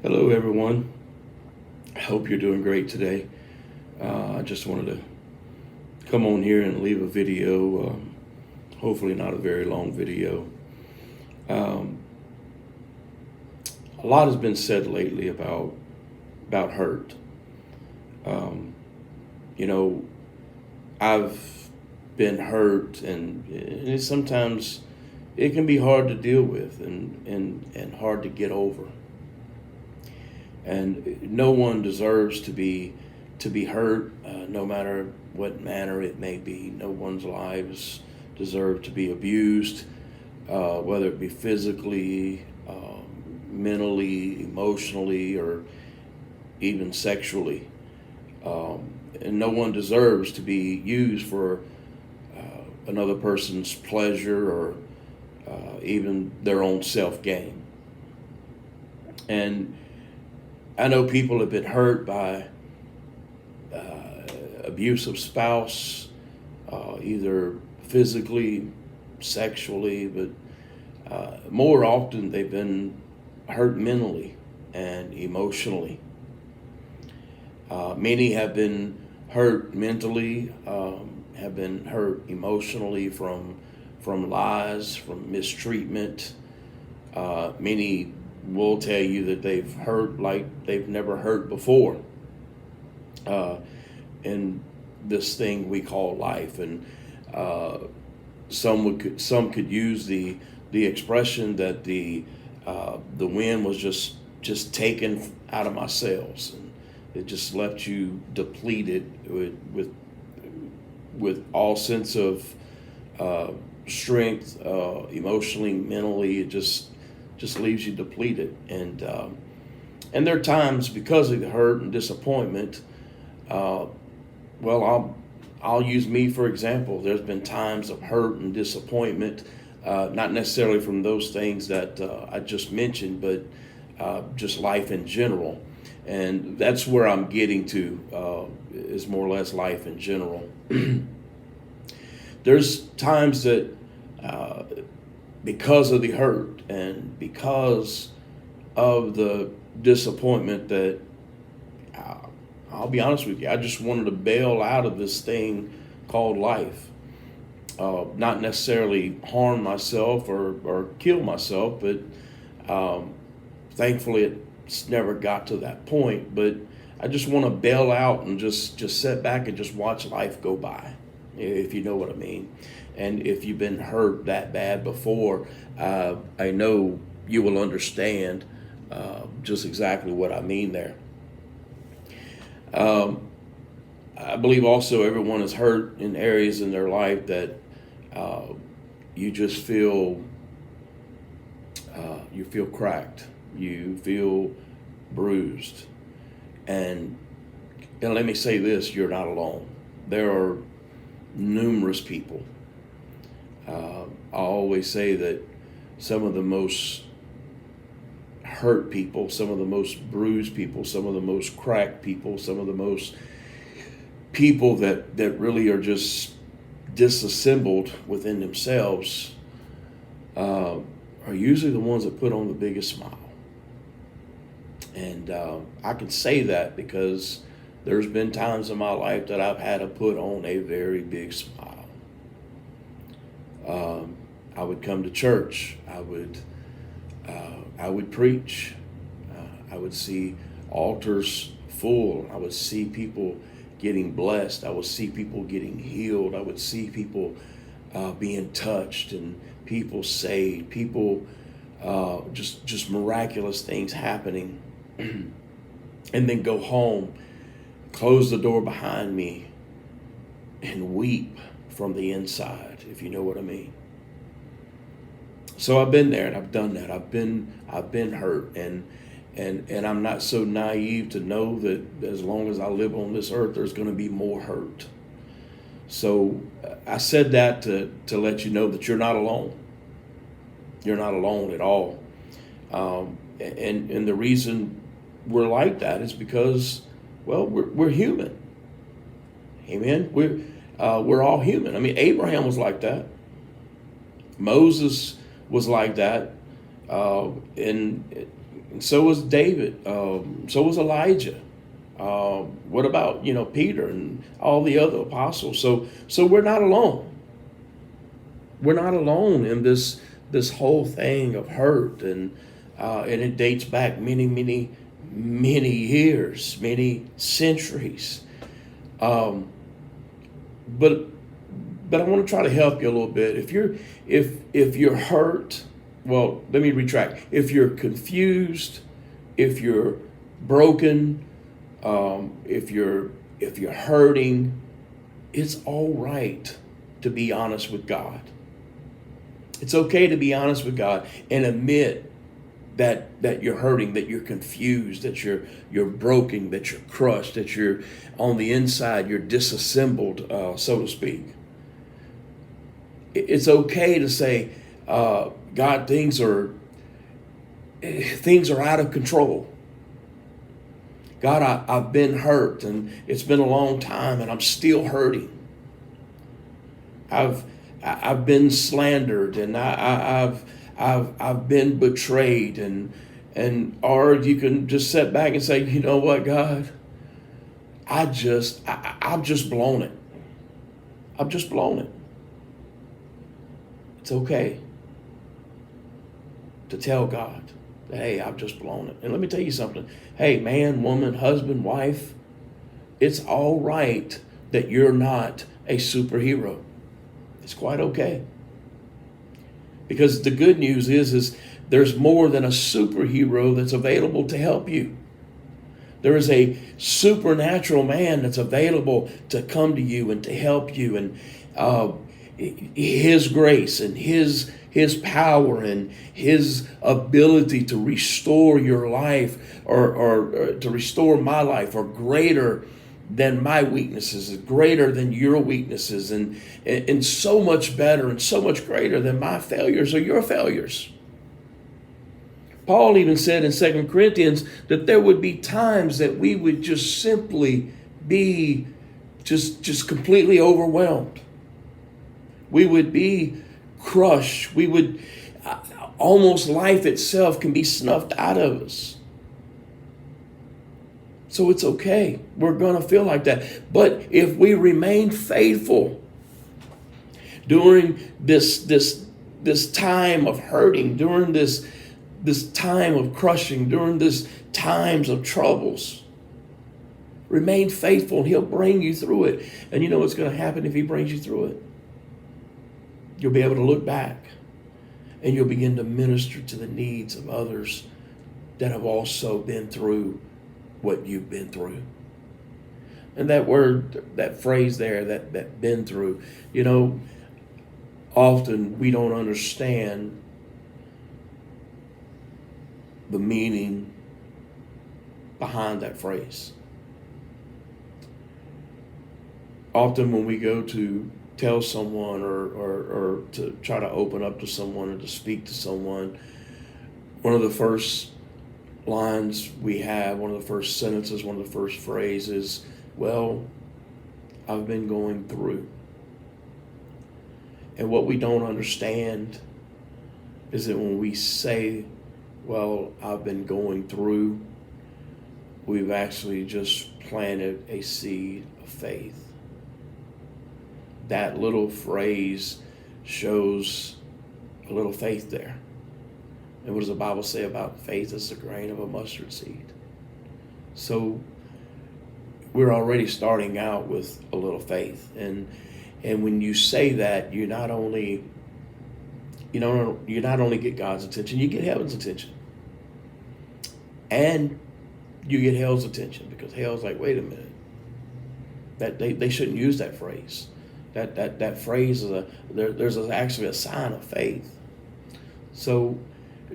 Hello, everyone. I hope you're doing great today. I just wanted to come on here and leave a video, hopefully not a very long video. Um, a lot has been said lately about hurt. Um, you know, I've been hurt, and sometimes it can be hard to deal with and hard to get over. And no one deserves to be hurt, no matter what manner it may be. No one's lives deserve to be abused, whether it be physically, mentally, emotionally, or even sexually. And no one deserves to be used for another person's pleasure or even their own self gain. And I know people have been hurt by abusive spouse, either physically, sexually, but more often they've been hurt mentally and emotionally. Many have been hurt mentally, have been hurt emotionally from lies, from mistreatment. Many will tell you that they've hurt like they've never hurt before in this thing we call life. And some could use the expression that the wind was just taken out of my sails, and it just left you depleted with all sense of strength, emotionally, mentally. It just leaves you depleted. And there are times, because of the hurt and disappointment, I'll use me for example. There's been times of hurt and disappointment, not necessarily from those things that I just mentioned, but just life in general. And that's where I'm getting to, is more or less life in general. There's times that because of the hurt and because of the disappointment, that I'll be honest with you, I just wanted to bail out of this thing called life. Not necessarily harm myself or kill myself, but thankfully it's never got to that point. But I just want to bail out and just sit back and just watch life go by, if you know what I mean. And if you've been hurt that bad before, I know you will understand just exactly what I mean there. I believe also everyone is hurt in areas in their life that you just feel you feel cracked, you feel bruised, and let me say this: you're not alone. There are numerous people. I always say that some of the most hurt people, some of the most bruised people, some of the most cracked people, some of the most people that really are just disassembled within themselves, are usually the ones that put on the biggest smile. And I can say that because there's been times in my life that I've had to put on a very big smile. I would come to church. I would preach. I would see altars full. I would see people getting blessed. I would see people getting healed. I would see people being touched and people saved. People just miraculous things happening. And then go home, close the door behind me, and weep from the inside, if you know what I mean. So I've been there and I've done that. I've been hurt, and I'm not so naive to know that as long as I live on this earth, there's going to be more hurt. So I said that to let you know that you're not alone. You're not alone at all. And the reason we're like that is because, well, we're human. Amen. We're all human. I mean, Abraham was like that. Moses was like that. And And so was David. So was Elijah. What about Peter and all the other apostles? So we're not alone. We're not alone in this whole thing of hurt, and it dates back many years, many centuries. Um, but I want to try to help you a little bit. If you're hurt, well, let me retract. If you're confused, if you're broken, if you're hurting, it's all right to be honest with God. It's okay to be honest with God and admit that you're hurting, that you're confused, that you're broken, that you're crushed, that you're on the inside, you're disassembled, so to speak. It's okay to say, God, things are out of control. God, I've been hurt, and it's been a long time, and I'm still hurting. I've been slandered, and I've been betrayed, or you can just sit back and say, you know what, God, I've just blown it. I've just blown it. It's okay to tell God that, hey, I've just blown it. And let me tell you something. Hey, man, woman, husband, wife, it's all right that you're not a superhero. It's quite okay. Because the good news is there's more than a superhero that's available to help you. There is a supernatural man that's available to come to you and to help you, and his grace and his power and his ability to restore your life or to restore my life are greater than my weaknesses, greater than your weaknesses, and so much better and so much greater than my failures or your failures. Paul even said in 2 Corinthians that there would be times that we would just simply be just completely overwhelmed. We would be crushed. We would almost life itself can be snuffed out of us. So it's okay. We're going to feel like that. But if we remain faithful during this time of hurting, during this time of crushing, during this times of troubles, remain faithful, and he'll bring you through it. And you know what's going to happen if he brings you through it? You'll be able to look back, and you'll begin to minister to the needs of others that have also been through what you've been through. And that word, that phrase there, that been through, often we don't understand the meaning behind that phrase. Often when we go to tell someone or to try to open up to someone or to speak to someone, one of the first lines we have, one of the first sentences, one of the first phrases, well, I've been going through. And what we don't understand is that when we say, well, I've been going through, we've actually just planted a seed of faith. That little phrase shows a little faith there. And what does the Bible say about faith? It's the grain of a mustard seed. So we're already starting out with a little faith. And when you say that, you not only get God's attention, you get heaven's attention. And you get hell's attention, because hell's like, wait a minute. That they shouldn't use that phrase. That phrase is there's actually a sign of faith. So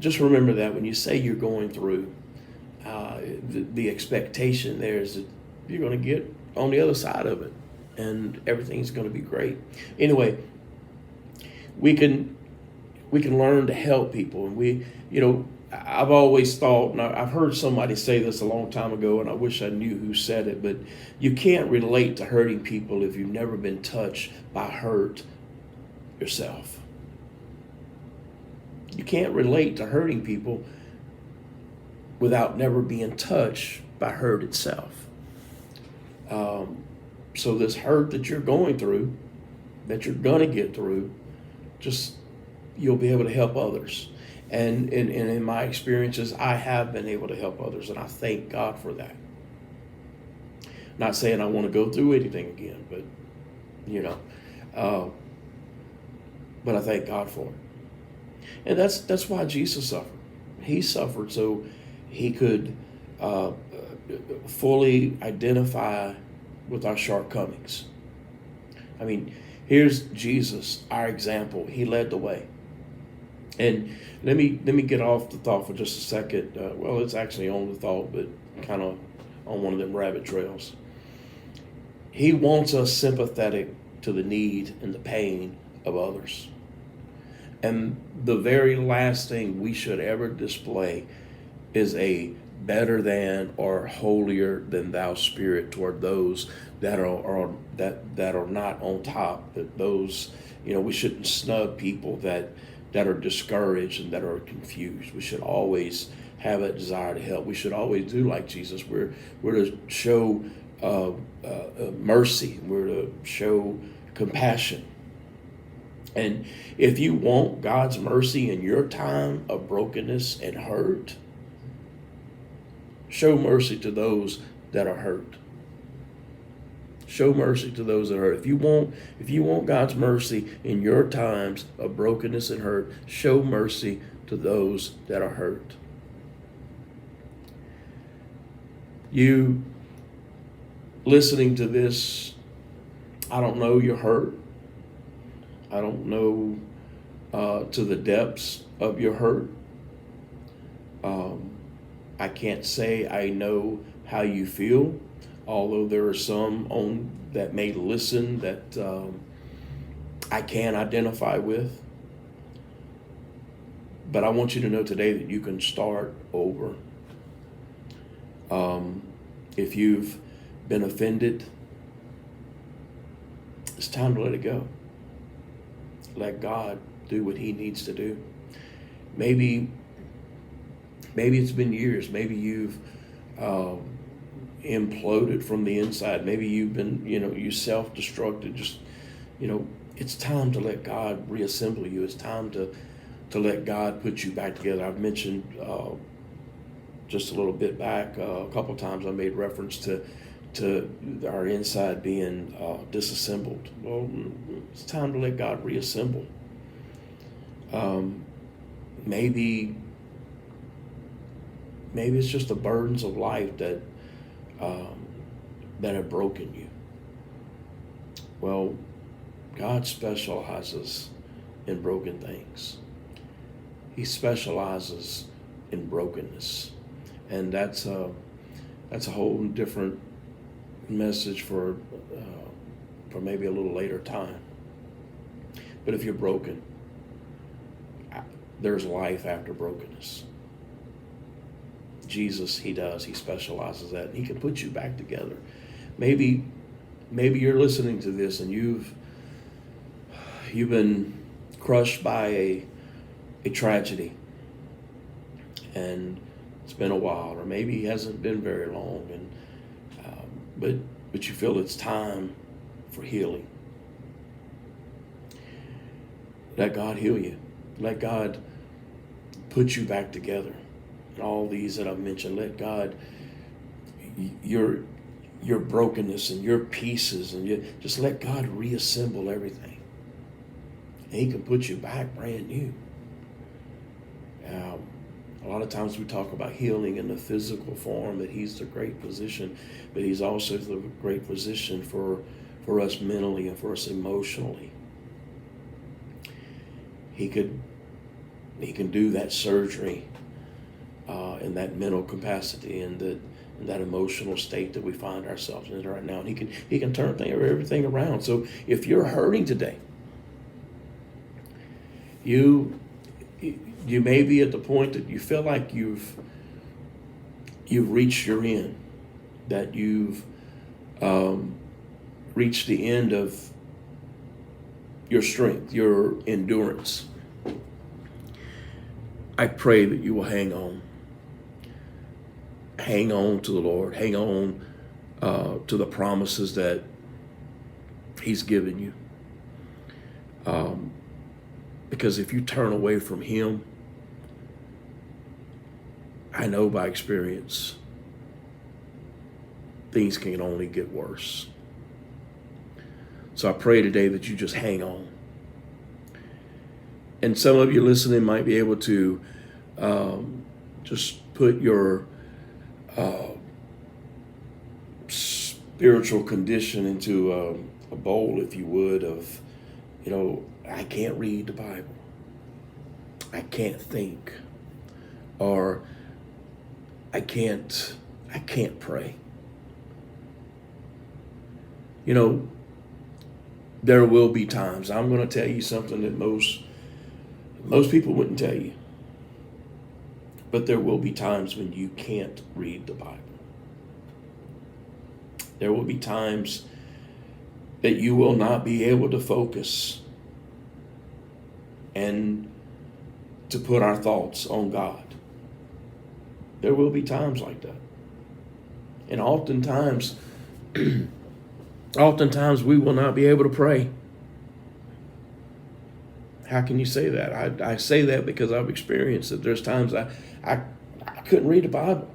just remember that when you say you're going through, the expectation there is that you're going to get on the other side of it, and everything's going to be great. Anyway, we can learn to help people, and I've always thought, and I've heard somebody say this a long time ago, and I wish I knew who said it, but you can't relate to hurting people if you've never been touched by hurt yourself. You can't relate to hurting people without never being touched by hurt itself. So this hurt that you're going through, that you're going to get through, just you'll be able to help others. And in my experiences, I have been able to help others, and I thank God for that. Not saying I want to go through anything again, but but I thank God for it. And that's why Jesus suffered. He suffered so he could fully identify with our shortcomings. I mean, here's Jesus, our example. He led the way. And let me get off the thought for just a second. Well, it's actually on the thought, but kind of on one of them rabbit trails. He wants us sympathetic to the need and the pain of others. And the very last thing we should ever display is a better than or holier than thou spirit toward those that are not on top. That those, we shouldn't snub people that are discouraged and that are confused. We should always have a desire to help. We should always do like Jesus. We're to show mercy. We're to show compassion. And if you want God's mercy in your time of brokenness and hurt, show mercy to those that are hurt. Show mercy to those that are hurt. If you want God's mercy in your times of brokenness and hurt, show mercy to those that are hurt. You listening to this, I don't know you're hurt. I don't know to the depths of your hurt. I can't say I know how you feel, although there are some that may listen that I can identify with. But I want you to know today that you can start over. If you've been offended, it's time to let it go. Let God do what he needs to do. Maybe it's been years. Maybe you've imploded from the inside. Maybe you've been, you self-destructed. Just, it's time to let God reassemble you. It's time to let God put you back together. I've mentioned just a little bit back, a couple times I made reference to our inside being disassembled. Well, it's time to let God reassemble. Maybe it's just the burdens of life that have broken you. Well, God specializes in broken things. He specializes in brokenness, and that's a whole different message for maybe a little later time. But if you're broken, there's life after brokenness. Jesus, he specializes that, and he can put you back together. Maybe you're listening to this and you've been crushed by a tragedy, and it's been a while, or maybe it hasn't been very long, and but you feel it's time for healing. Let God heal you. Let God put you back together. And all these that I've mentioned, let God, your brokenness and your pieces, and just let God reassemble everything. And he can put you back brand new. A lot of times we talk about healing in the physical form, that he's the great physician, but he's also the great physician for us mentally and for us emotionally. He can do that surgery in that mental capacity and that emotional state that we find ourselves in right now. And he can turn everything around. So if you're hurting today, you may be at the point that you feel like you've reached your end, that you've reached the end of your strength, your endurance. I pray that you will hang on. hang on to the Lord. Hang on to the promises that He's given you. Because if you turn away from Him, I know by experience, things can only get worse. So I pray today that you just hang on. And some of you listening might be able to just put your spiritual condition into a bowl, if you would, of, I can't read the Bible. I can't think. Or I can't pray. There will be times. I'm going to tell you something that most people wouldn't tell you. But there will be times when you can't read the Bible. There will be times that you will not be able to focus and to put our thoughts on God. There will be times like that. And oftentimes we will not be able to pray. How can you say that? I say that because I've experienced it. There's times I couldn't read the Bible.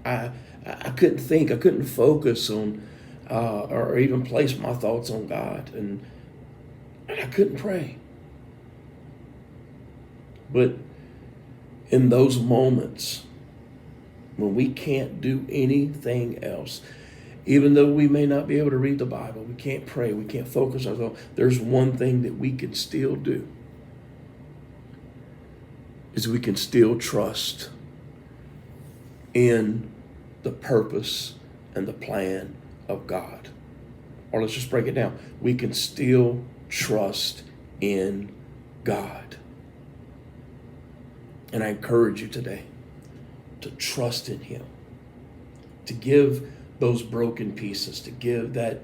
I couldn't think. I couldn't focus on or even place my thoughts on God. And I couldn't pray. But in those moments when we can't do anything else, even though we may not be able to read the Bible, we can't pray, we can't focus ourselves, there's one thing that we can still do, is we can still trust in the purpose and the plan of God. Or let's just break it down. We can still trust in God. And I encourage you today to trust in Him, to give those broken pieces, to give that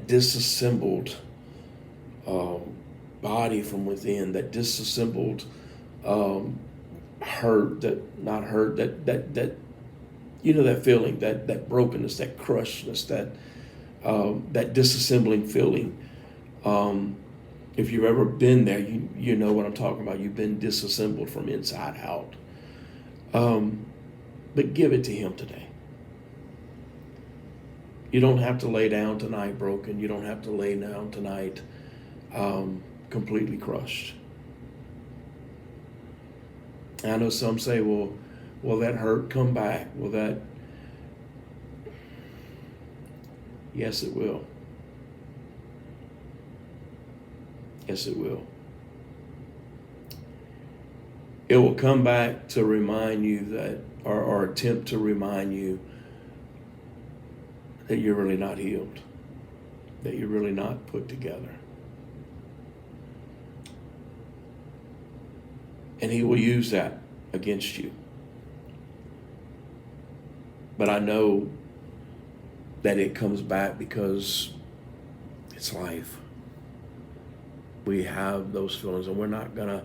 disassembled body from within, that disassembled hurt, that feeling, that brokenness, that crushedness, that disassembling feeling. If you've ever been there, you know what I'm talking about. You've been disassembled from inside out. But give it to Him today. You don't have to lay down tonight broken. You don't have to lay down tonight completely crushed. I know some say, will that hurt come back? Will that? Yes, it will. Yes, it will. It will come back to remind you that, or attempt to remind you that you're really not healed, that you're really not put together. And He will use that against you. But I know that it comes back because it's life. We have those feelings, and we're not going to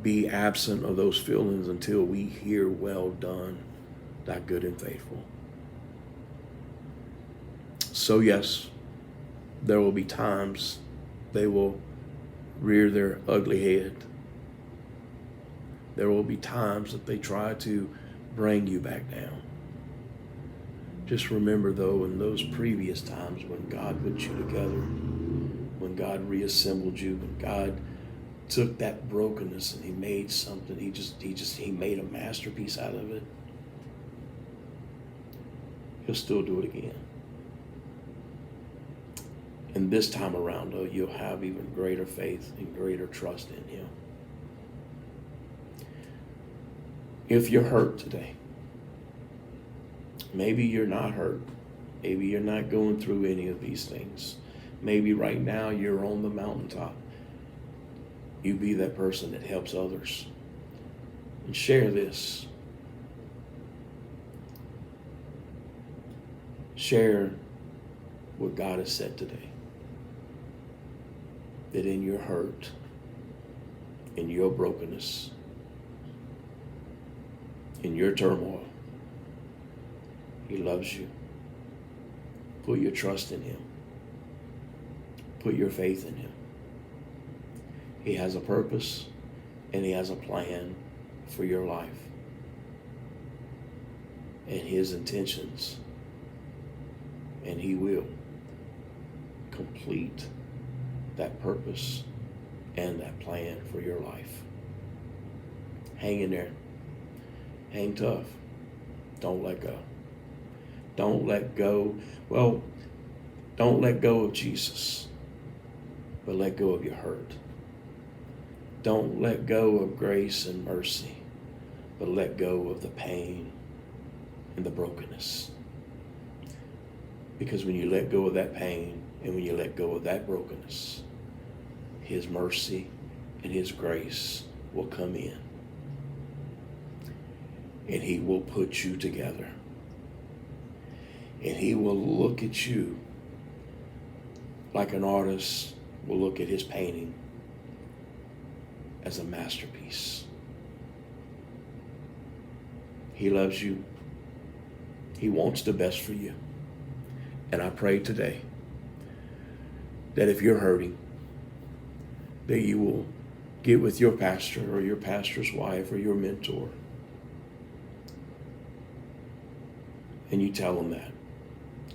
be absent of those feelings until we hear, "Well done, thy good and faithful." So yes, there will be times they will rear their ugly head. There will be times that they try to bring you back down. Just remember, though, in those previous times when God put you together, when God reassembled you, when God took that brokenness and He made something, He made a masterpiece out of it, He'll still do it again. And this time around, though, you'll have even greater faith and greater trust in Him. If you're hurt today, maybe you're not hurt. Maybe you're not going through any of these things. Maybe right now you're on the mountaintop. You be that person that helps others. And share this. Share what God has said today. That in your hurt, in your brokenness, in your turmoil. He loves you. Put your trust in him. Put your faith in him. He has a purpose and he has a plan for your life. And his intentions. And he will complete that purpose and that plan for your life. Hang in there. Hang tough. Don't let go. Don't let go. Well, don't let go of Jesus, but let go of your hurt. Don't let go of grace and mercy, but let go of the pain and the brokenness. Because when you let go of that pain and when you let go of that brokenness, his mercy and his grace will come in. And he will put you together. And he will look at you like an artist will look at his painting as a masterpiece. He loves you. He wants the best for you. And I pray today that if you're hurting, that you will get with your pastor or your pastor's wife or your mentor and you tell them that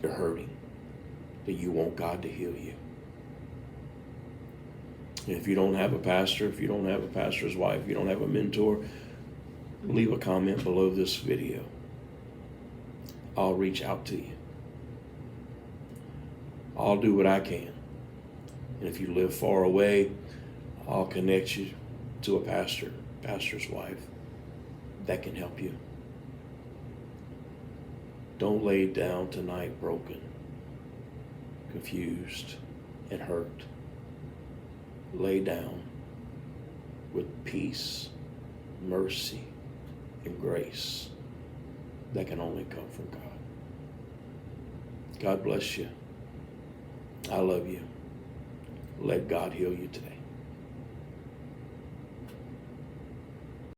you're hurting, that you want God to heal you. And if you don't have a pastor, if you don't have a pastor's wife, if you don't have a mentor, leave a comment below this video. I'll reach out to you. I'll do what I can. And if you live far away, I'll connect you to a pastor's wife that can help you. Don't lay down tonight broken, confused, and hurt. Lay down with peace, mercy, and grace that can only come from God. God bless you. I love you. Let God heal you today.